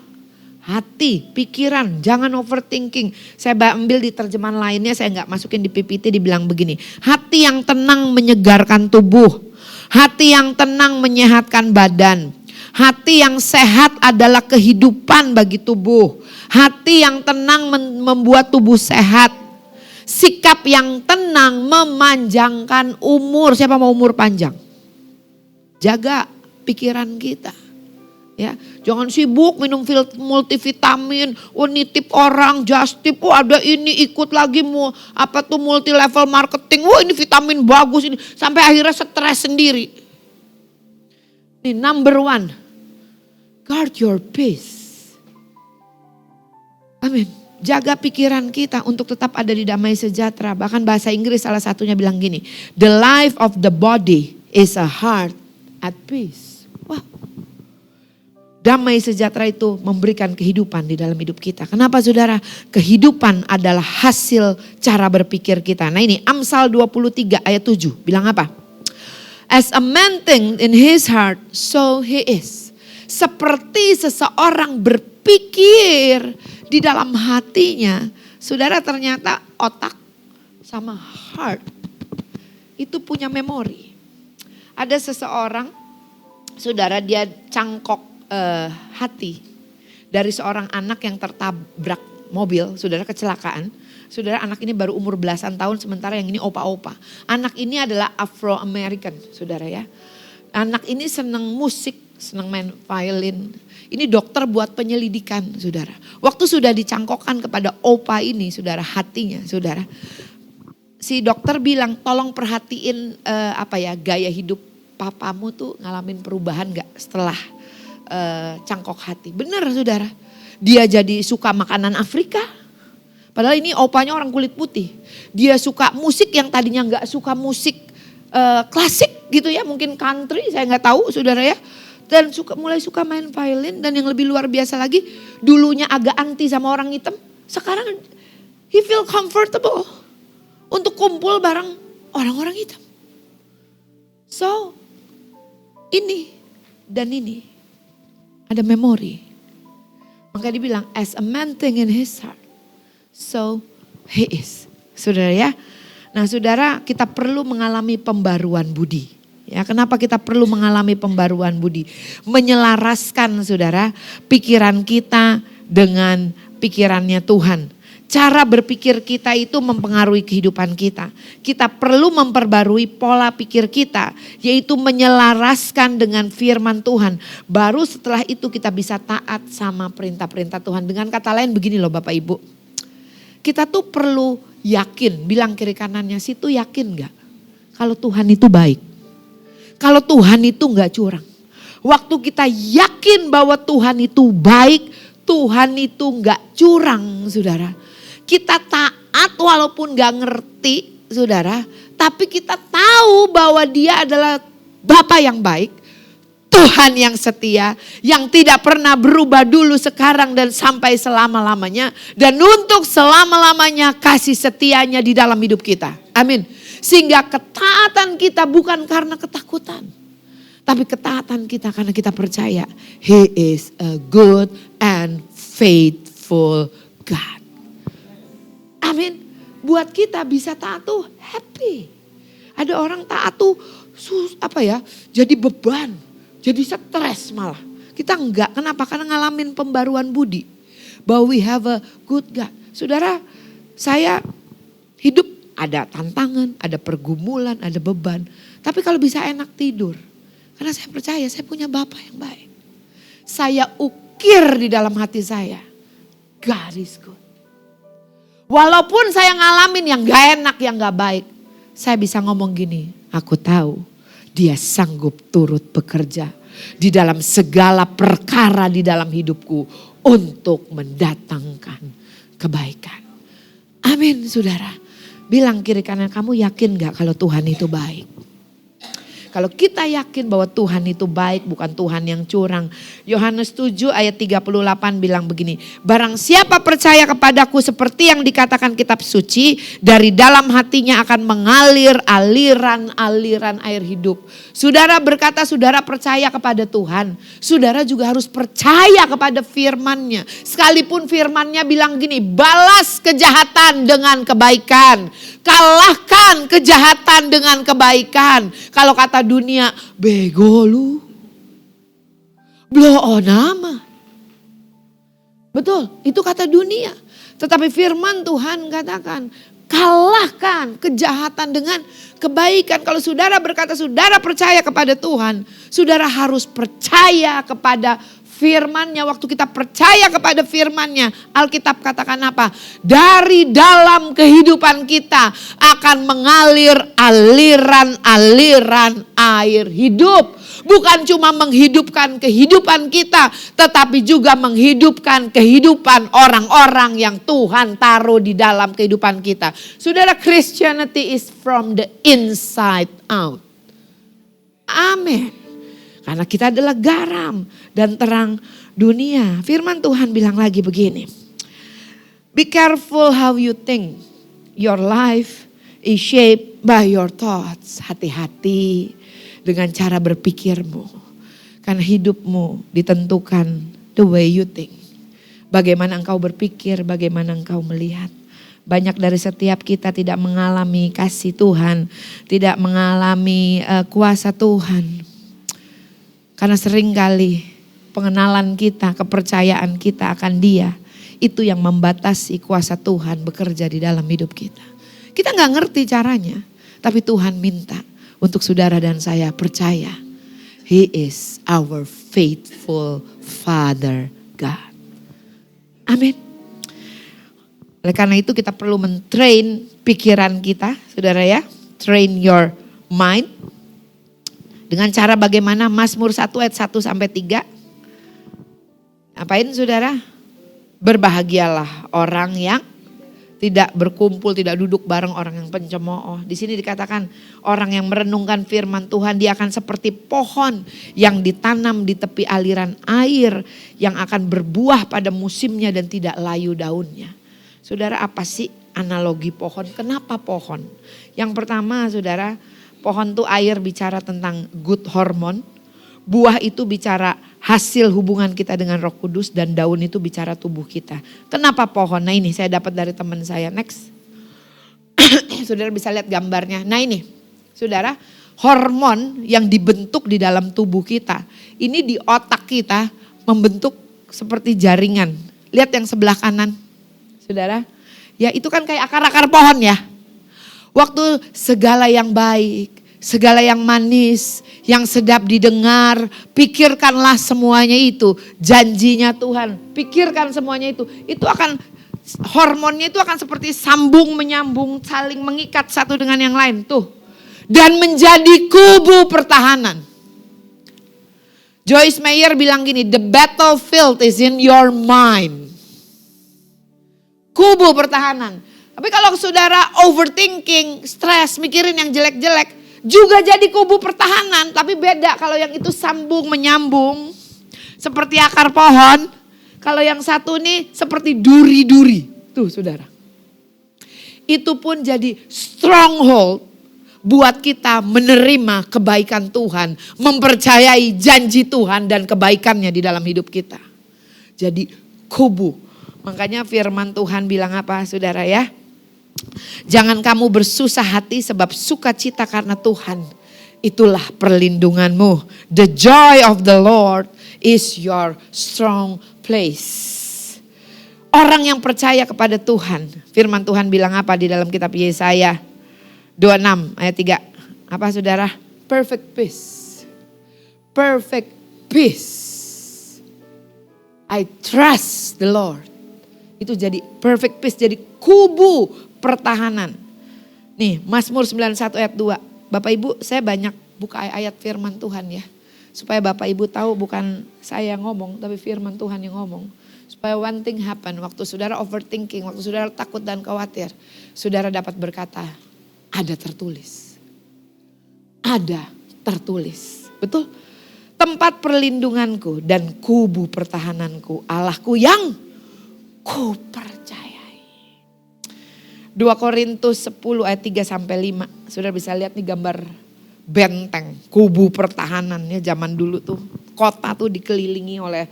hati, pikiran, jangan overthinking. Saya ambil di terjemahan lainnya, saya nggak masukin di PPT, dibilang begini. Hati yang tenang menyegarkan tubuh, hati yang tenang menyehatkan badan. Hati yang sehat adalah kehidupan bagi tubuh. Hati yang tenang membuat tubuh sehat. Sikap yang tenang memanjangkan umur. Siapa mau umur panjang? Jaga pikiran kita. Ya, jangan sibuk minum multivitamin, nitip orang, just tip, ada ini ikut lagi multi level marketing, ini vitamin bagus ini, sampai akhirnya stres sendiri. Ini number one, guard your peace. Amin. Jaga pikiran kita untuk tetap ada di damai sejahtera. Bahkan bahasa Inggris salah satunya bilang gini, the life of the body is a heart at peace. Wah. Damai sejahtera itu memberikan kehidupan di dalam hidup kita. Kenapa saudara? Kehidupan adalah hasil cara berpikir kita. Nah ini Amsal 23 ayat 7 bilang apa? As a man think in his heart, so he is. Seperti seseorang berpikir di dalam hatinya. Saudara, ternyata otak sama heart itu punya memori. Ada seseorang, saudara, dia cangkok hati dari seorang anak yang tertabrak mobil, saudara, kecelakaan. Saudara, anak ini baru umur belasan tahun, sementara yang ini opa-opa. Anak ini adalah Afro American, saudara ya. Anak ini senang musik, senang main violin. Ini dokter buat penyelidikan, saudara. Waktu sudah dicangkokkan kepada opa ini, saudara, hatinya, saudara. Si dokter bilang, tolong perhatiin gaya hidup papamu tuh ngalamin perubahan gak setelah cangkok hati. Benar saudara, dia jadi suka makanan Afrika. Padahal ini opanya orang kulit putih. Dia suka musik yang tadinya gak suka musik klasik gitu ya, mungkin country, saya gak tahu saudara ya. Dan mulai suka main violin, dan yang lebih luar biasa lagi, dulunya agak anti sama orang hitam, sekarang he feel comfortable untuk kumpul bareng orang-orang hitam. So ini dan ini ada memori. Maka dibilang as a man think in his heart, so he is. Saudara ya. Nah saudara, kita perlu mengalami pembaruan budi. Ya, kenapa kita perlu mengalami pembaruan budi? Menyelaraskan saudara pikiran kita dengan pikirannya Tuhan. Cara berpikir kita itu mempengaruhi kehidupan kita. Kita perlu memperbarui pola pikir kita, yaitu menyelaraskan dengan firman Tuhan. Baru setelah itu kita bisa taat sama perintah-perintah Tuhan. Dengan kata lain begini loh Bapak Ibu. Kita tuh perlu yakin, bilang kiri kanannya, situ yakin gak? Kalau Tuhan itu baik. Kalau Tuhan itu gak curang. Waktu kita yakin bahwa Tuhan itu baik, Tuhan itu gak curang saudara. Kita taat walaupun gak ngerti saudara. Tapi kita tahu bahwa dia adalah Bapa yang baik. Tuhan yang setia, yang tidak pernah berubah dulu, sekarang dan sampai selama-lamanya. Dan untuk selama-lamanya kasih setianya di dalam hidup kita. Amin. Sehingga ketaatan kita bukan karena ketakutan. Tapi ketaatan kita karena kita percaya He is a good and faithful God. Amin. Buat kita bisa taat tuh happy. Ada orang taat tuh jadi beban. Jadi stres malah. Kita enggak. Kenapa? Karena ngalamin pembaruan budi. Bahwa we have a good God. Saudara, saya hidup ada tantangan, ada pergumulan, ada beban. Tapi kalau bisa enak tidur. Karena saya percaya saya punya Bapa yang baik. Saya ukir di dalam hati saya. God is good. Walaupun saya ngalamin yang gak enak, yang gak baik. Saya bisa ngomong gini, aku tahu dia sanggup turut bekerja di dalam segala perkara di dalam hidupku untuk mendatangkan kebaikan. Amin saudara. Bilang kiri kanan, kamu yakin gak kalau Tuhan itu baik? Kalau kita yakin bahwa Tuhan itu baik, bukan Tuhan yang curang. Yohanes 7 ayat 38 bilang begini. Barang siapa percaya kepadaku seperti yang dikatakan kitab suci, dari dalam hatinya akan mengalir aliran-aliran air hidup. Saudara berkata saudara percaya kepada Tuhan. Saudara juga harus percaya kepada firman-Nya. Sekalipun firman-Nya bilang gini, balas kejahatan dengan kebaikan. Kalahkan kejahatan dengan kebaikan. Kalau kata dunia, bego lu. Blow on nama. Betul, itu kata dunia. Tetapi firman Tuhan katakan, kalahkan kejahatan dengan kebaikan. Kalau saudara berkata saudara percaya kepada Tuhan, saudara harus percaya kepada firman-Nya. Waktu kita percaya kepada firman-Nya, Alkitab katakan apa? Dari dalam kehidupan kita akan mengalir aliran-aliran air hidup. Bukan cuma menghidupkan kehidupan kita, tetapi juga menghidupkan kehidupan orang-orang yang Tuhan taruh di dalam kehidupan kita. Saudara, Christianity is from the inside out. Amin. Karena kita adalah garam dan terang dunia. Firman Tuhan bilang lagi begini. Be careful how you think. Your life is shaped by your thoughts. Hati-hati dengan cara berpikirmu. Karena hidupmu ditentukan the way you think. Bagaimana engkau berpikir, bagaimana engkau melihat. Banyak dari setiap kita tidak mengalami kasih Tuhan. Tidak mengalami kuasa Tuhan. Karena seringkali pengenalan kita, kepercayaan kita akan Dia, itu yang membatasi kuasa Tuhan bekerja di dalam hidup kita. Kita gak ngerti caranya, tapi Tuhan minta untuk saudara dan saya percaya. He is our faithful Father God. Amin. Oleh karena itu kita perlu mentrain pikiran kita, saudara ya. Train your mind. Dengan cara bagaimana? Mazmur 1 ayat 1 sampai 3. Apain saudara? Berbahagialah orang yang tidak berkumpul, tidak duduk bareng orang yang pencemooh. Di sini dikatakan orang yang merenungkan firman Tuhan, dia akan seperti pohon yang ditanam di tepi aliran air, yang akan berbuah pada musimnya dan tidak layu daunnya. Saudara, apa sih analogi pohon? Kenapa pohon? Yang pertama saudara, pohon itu air bicara tentang good hormone. Buah itu bicara hasil hubungan kita dengan Roh Kudus, dan daun itu bicara tubuh kita. Kenapa pohon? Nah ini saya dapat dari teman saya. Next. Saudara bisa lihat gambarnya. Nah ini saudara, hormon yang dibentuk di dalam tubuh kita. Ini di otak kita membentuk seperti jaringan. Lihat yang sebelah kanan, saudara. Ya itu kan kayak akar-akar pohon ya. Waktu segala yang baik, segala yang manis, yang sedap didengar, pikirkanlah semuanya itu. Janjinya Tuhan, pikirkan semuanya itu. Itu akan, hormonnya itu akan seperti sambung menyambung, saling mengikat satu dengan yang lain. Tuh. Dan menjadi kubu pertahanan. Joyce Meyer bilang gini, the battlefield is in your mind. Kubu pertahanan. Tapi kalau saudara overthinking, stres, mikirin yang jelek-jelek, juga jadi kubu pertahanan. Tapi beda kalau yang itu sambung menyambung, seperti akar pohon. Kalau yang satu nih seperti duri-duri. Tuh saudara. Itu pun jadi stronghold buat kita menerima kebaikan Tuhan, mempercayai janji Tuhan dan kebaikannya di dalam hidup kita. Jadi kubu. Makanya firman Tuhan bilang apa saudara ya? Jangan kamu bersusah hati sebab sukacita karena Tuhan. Itulah perlindunganmu. The joy of the Lord is your strong place. Orang yang percaya kepada Tuhan. Firman Tuhan bilang apa di dalam kitab Yesaya 26 ayat 3. Apa saudara? Perfect peace. Perfect peace. I trust the Lord. Itu jadi perfect peace, jadi kubu pertahanan. Nih Mazmur 91 ayat 2. Bapak Ibu saya banyak buka ayat firman Tuhan ya. Supaya Bapak Ibu tahu bukan saya yang ngomong tapi firman Tuhan yang ngomong. Supaya one thing happen, waktu saudara overthinking, waktu saudara takut dan khawatir. Saudara dapat berkata, ada tertulis. Ada tertulis. Betul? Tempat perlindunganku dan kubu pertahananku. Allahku yang ku percayai. 2 Korintus 10 ayat 3 sampai 5. Saudara bisa lihat nih gambar benteng. Kubu pertahanannya zaman dulu tuh. Kota tuh dikelilingi oleh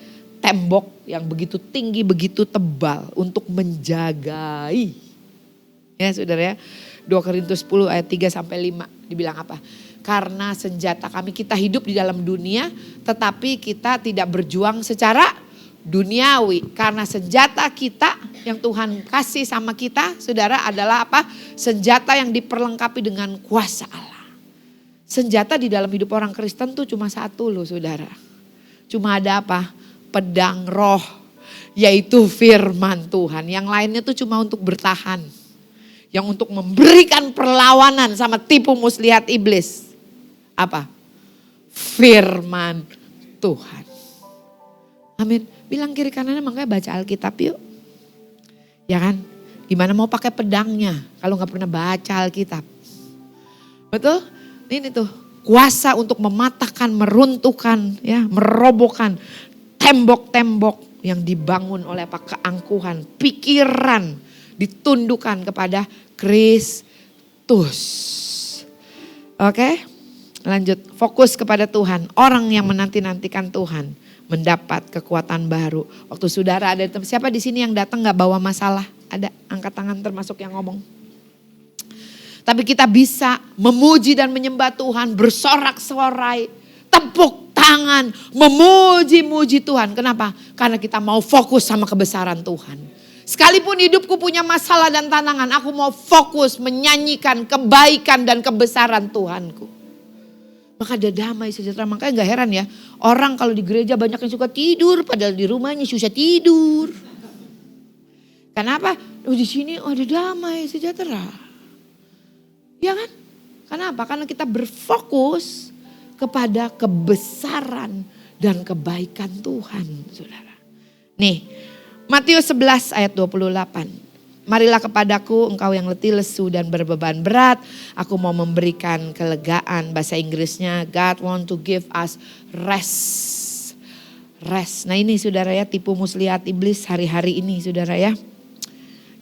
tembok yang begitu tinggi, begitu tebal untuk menjagai. Ya saudara ya. 2 Korintus 10 ayat 3 sampai 5 dibilang apa? Karena senjata kami, kita hidup di dalam dunia tetapi kita tidak berjuang secara duniawi. Karena senjata kita yang Tuhan kasih sama kita saudara adalah apa? Senjata yang diperlengkapi dengan kuasa Allah. Senjata di dalam hidup orang Kristen tuh cuma satu loh saudara. Cuma ada apa? Pedang roh, yaitu firman Tuhan. Yang lainnya tuh cuma untuk bertahan. Yang untuk memberikan perlawanan sama tipu muslihat iblis. Apa? Firman Tuhan. Amin. Bilang kiri kanannya makanya baca Alkitab yuk. Ya kan? Gimana mau pakai pedangnya kalau gak pernah baca Alkitab. Betul? Ini tuh kuasa untuk mematahkan, meruntuhkan, ya, merobohkan tembok-tembok yang dibangun oleh apa? Keangkuhan, pikiran ditundukkan kepada Kristus. Oke, lanjut. Fokus kepada Tuhan. Orang yang menanti-nantikan Tuhan mendapat kekuatan baru. Waktu saudara ada, siapa di sini yang datang gak bawa masalah? Ada, angkat tangan termasuk yang ngomong. Tapi kita bisa memuji dan menyembah Tuhan, bersorak-sorai, tepuk tangan, memuji-muji Tuhan. Kenapa? Karena kita mau fokus sama kebesaran Tuhan. Sekalipun hidupku punya masalah dan tantangan, aku mau fokus menyanyikan kebaikan dan kebesaran Tuhanku. Maka ada damai sejahtera. Makanya gak heran ya, orang kalau di gereja banyak yang suka tidur, padahal di rumahnya susah tidur. Kenapa? Oh, di sini ada damai sejahtera. Ya kan? Kenapa? Karena kita berfokus kepada kebesaran dan kebaikan Tuhan, saudara. Nih, Matius 11 ayat 28. Marilah kepadaku engkau yang letih lesu dan berbeban berat, aku mau memberikan kelegaan. Bahasa Inggrisnya, God want to give us rest. Rest. Nah ini saudara ya, tipu muslihat iblis hari-hari ini saudara ya.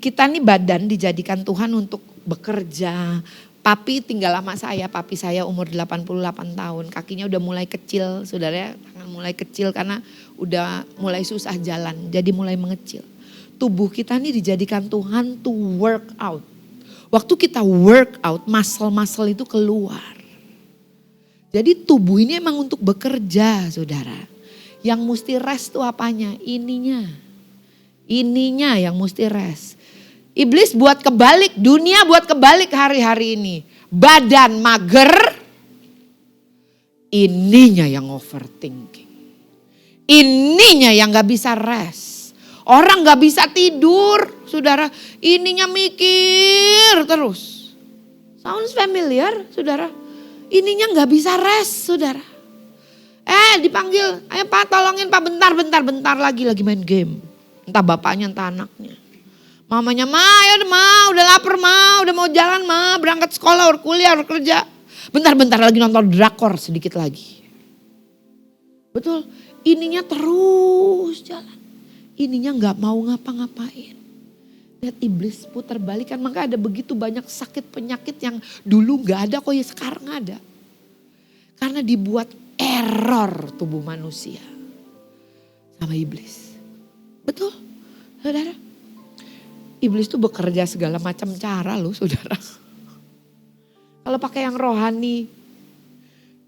Kita nih badan dijadikan Tuhan untuk bekerja. Papi tinggal sama saya, papi saya umur 88 tahun, kakinya udah mulai kecil saudara ya, tangan mulai kecil karena udah mulai susah jalan, jadi mulai mengecil. Tubuh kita nih dijadikan Tuhan to work out. Waktu kita work out, muscle-muscle itu keluar. Jadi tubuh ini emang untuk bekerja, saudara. Yang mesti rest tuh apanya? Ininya. Ininya yang mesti rest. Iblis buat kebalik, dunia buat kebalik hari-hari ini. Badan mager, ininya yang overthinking. Ininya yang gak bisa rest. Orang gak bisa tidur, saudara. Ininya mikir terus. Sounds familiar, saudara. Ininya gak bisa rest, saudara. Dipanggil, ayo Pak tolongin Pak bentar lagi main game. Entah bapaknya entah anaknya. Mamanya, ayo udah lapar udah mau jalan berangkat sekolah, kuliah, kerja. Bentar lagi nonton drakor sedikit lagi. Betul, ininya terus jalan. Ininya gak mau ngapa-ngapain. Lihat iblis putar balikan, maka ada begitu banyak sakit penyakit yang dulu gak ada kok ya sekarang ada. Karena dibuat error tubuh manusia sama iblis. Betul, saudara. Iblis tuh bekerja segala macam cara loh, saudara. Kalau pakai yang rohani,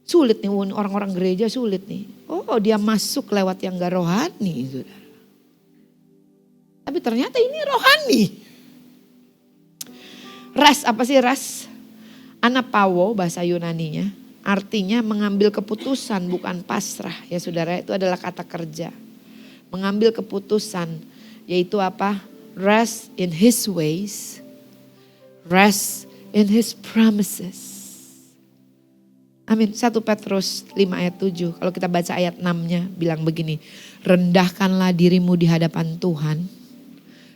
sulit nih, orang-orang gereja sulit nih. Oh, dia masuk lewat yang gak rohani, saudara. Tapi ternyata ini rohani. Ras, apa sih ras? Anapawo bahasa Yunaninya. Artinya mengambil keputusan bukan pasrah. Ya saudara, itu adalah kata kerja. Mengambil keputusan yaitu apa? Rest in his ways. Rest in his promises. Amin. 1 Petrus 5 ayat 7. Kalau kita baca ayat 6-nya bilang begini. Rendahkanlah dirimu di hadapan Tuhan.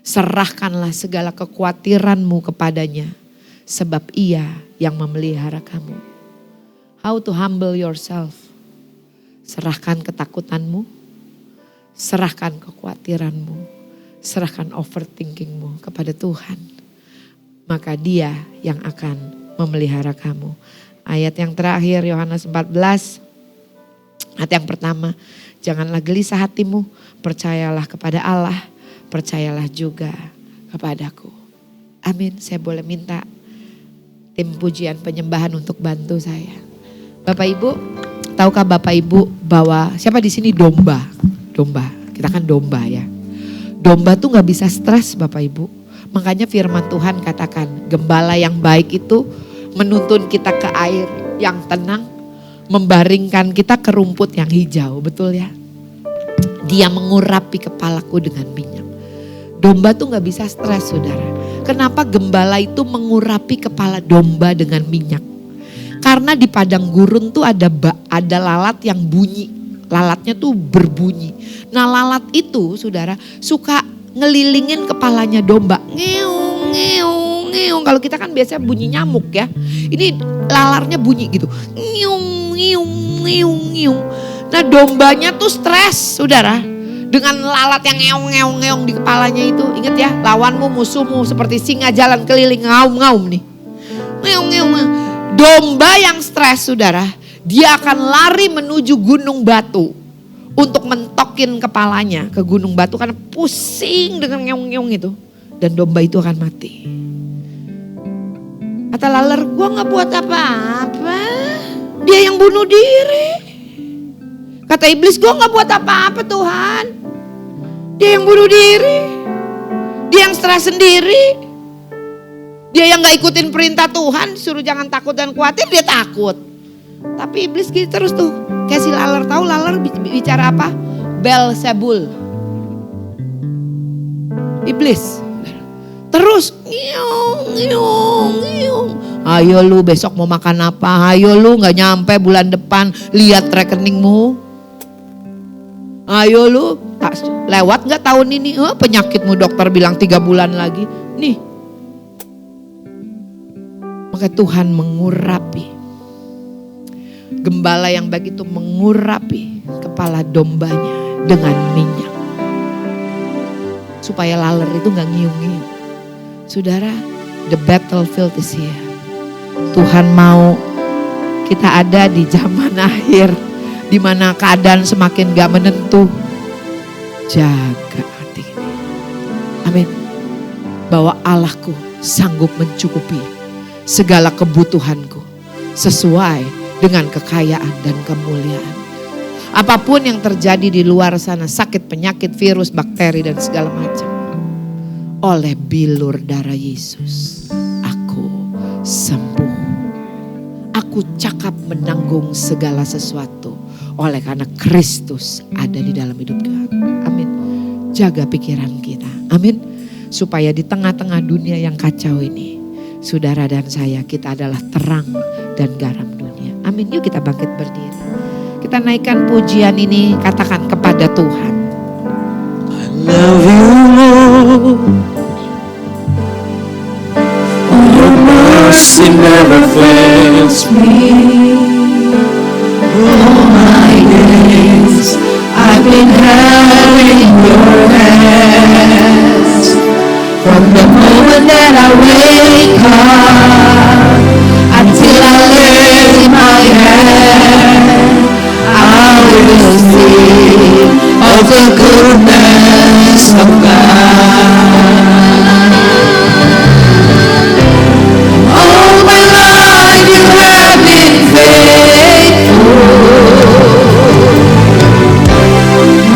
Serahkanlah segala kekhawatiranmu kepadanya. Sebab ia yang memelihara kamu. How to humble yourself. Serahkan ketakutanmu. Serahkan kekhawatiranmu. Serahkan overthinkingmu kepada Tuhan. Maka dia yang akan memelihara kamu. Ayat yang terakhir Yohanes 14. Ayat yang pertama. Janganlah gelisah hatimu. Percayalah kepada Allah. Percayalah juga kepadaku. Amin. Saya boleh minta tim pujian penyembahan untuk bantu saya. Bapak Ibu, tahukah Bapak Ibu bahwa siapa di sini domba? Domba, kita kan domba ya. Domba tuh gak bisa stres Bapak Ibu. Makanya firman Tuhan katakan gembala yang baik itu menuntun kita ke air yang tenang. Membaringkan kita ke rumput yang hijau, betul ya? Dia mengurapi kepalaku dengan minyak. Domba tuh gak bisa stres saudara. Kenapa gembala itu mengurapi kepala domba dengan minyak? Karena di padang gurun tuh ada lalat yang bunyi. Lalatnya tuh berbunyi. Nah lalat itu saudara suka ngelilingin kepalanya domba. Ngeung, ngeung, ngeung. Kalau kita kan biasanya bunyi nyamuk ya. Ini lalarnya bunyi gitu. Ngeung, ngeung, ngeung, ngeung. Nah dombanya tuh stres saudara. Dengan lalat yang ngeong-ngeong di kepalanya itu. Ingat ya, lawanmu musuhmu seperti singa jalan keliling ngaum-ngaum nih. Ngeong-ngeong. Domba yang stres saudara, dia akan lari menuju gunung batu. Untuk mentokin kepalanya ke gunung batu karena pusing dengan ngeong-ngeong itu. Dan domba itu akan mati. Kata laler, gua gak buat apa-apa. Dia yang bunuh diri. Kata iblis, gue gak buat apa-apa Tuhan. Dia yang bunuh diri. Dia yang stres sendiri. Dia yang gak ikutin perintah Tuhan. Suruh jangan takut dan khawatir, dia takut. Tapi iblis gitu terus tuh. Kayak si laler, tahu laler bicara apa? Beelzebul. Iblis. Terus ngiung, ngiung, ngiung. Ayo lu besok mau makan apa? Ayo lu gak nyampe bulan depan. Lihat rekeningmu. Ayo lu, lewat gak tahun ini? Penyakitmu dokter bilang 3 bulan lagi. Nih. Maka Tuhan mengurapi. Gembala yang baik itu mengurapi kepala dombanya dengan minyak. Supaya laler itu gak ngiung-ngiung. Saudara, the battlefield is here. Tuhan mau kita ada di zaman akhir. Di mana keadaan semakin gak menentu. Jaga hati ini. Amin. Bahwa Allahku sanggup mencukupi segala kebutuhanku. Sesuai dengan kekayaan dan kemuliaan. Apapun yang terjadi di luar sana, sakit, penyakit, virus, bakteri dan segala macam, oleh bilur darah Yesus aku sembuh. Aku cakap menanggung segala sesuatu oleh karena Kristus ada di dalam hidup Tuhan. Amin. Jaga pikiran kita. Amin. Supaya di tengah-tengah dunia yang kacau ini, saudara dan saya, kita adalah terang dan garam dunia. Amin. Yuk kita bangkit berdiri. Kita naikkan pujian ini, katakan kepada Tuhan. I love you, Lord. Your mercy never fails me. All my days I've been held in your hands. From the moment that I wake up until I lay my head, I will sing of the goodness of God. All my life you have been faithful.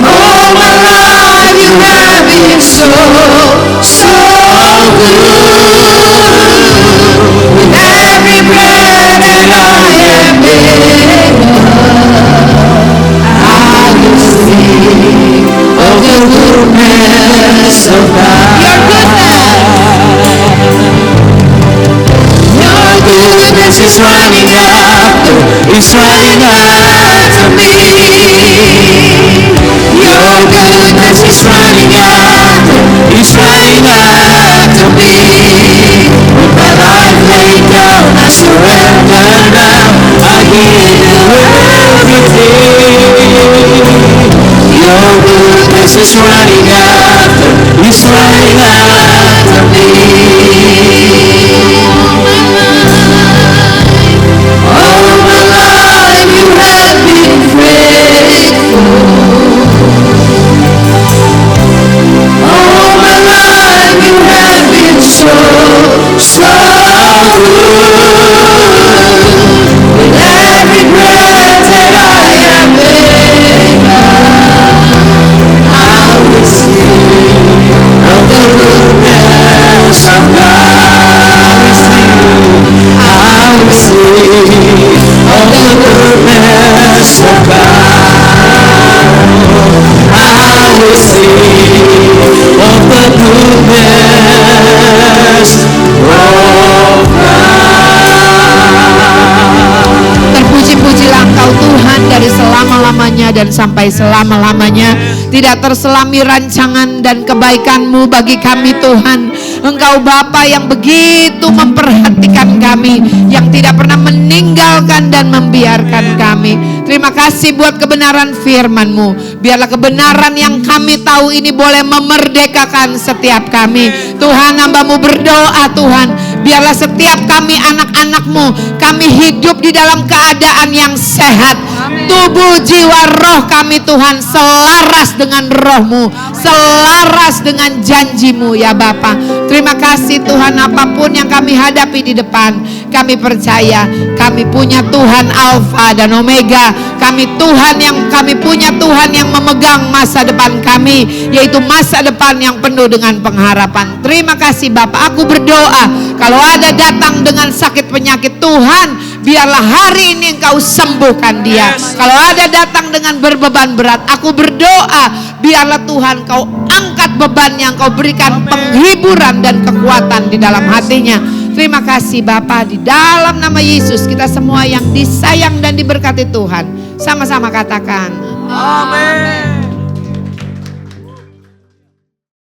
All my life you have been so good. With every breath that I am able, of the goodness of God. Your goodness is running after me. Your goodness is running after me. With my life laid down, I surrender now. I give you everything. Your goodness is running after me. All my life you have been faithful. All my life you have been so good. With every breath that I am able, I will sing of the goodness of God. I will sing of the goodness of God. I will sing of the goodness of God. Terpuji-pujilah Engkau Tuhan dari selama-lamanya dan sampai selama-lamanya. Tidak terselami rancangan dan kebaikan-Mu bagi kami Tuhan. Engkau Bapa yang begitu memperhatikan kami, yang tidak pernah meninggalkan dan membiarkan kami. Terima kasih buat kebenaran firman-Mu. Biarlah kebenaran yang kami tahu ini boleh memerdekakan setiap kami. Tuhan, hamba-Mu berdoa Tuhan, biarlah setiap kami anak-anak-Mu, kami hidup di dalam keadaan yang sehat. Tubuh, jiwa, roh kami Tuhan selaras dengan roh-Mu, selaras dengan janji-Mu ya Bapa. Terima kasih Tuhan, apapun yang kami hadapi di depan, kami percaya kami punya Tuhan Alfa dan Omega. Kami punya Tuhan yang memegang masa depan kami, yaitu masa depan yang penuh dengan pengharapan. Terima kasih Bapa. Aku berdoa kalau ada datang dengan sakit penyakit, Tuhan biarlah hari ini Engkau sembuhkan dia. Kalau ada datang dengan berbeban berat, aku berdoa biarlah Tuhan Kau angkat bebannya, Engkau berikan penghiburan dan kekuatan di dalam hatinya. Terima kasih Bapa, di dalam nama Yesus kita semua yang disayang dan diberkati Tuhan, sama-sama katakan amin.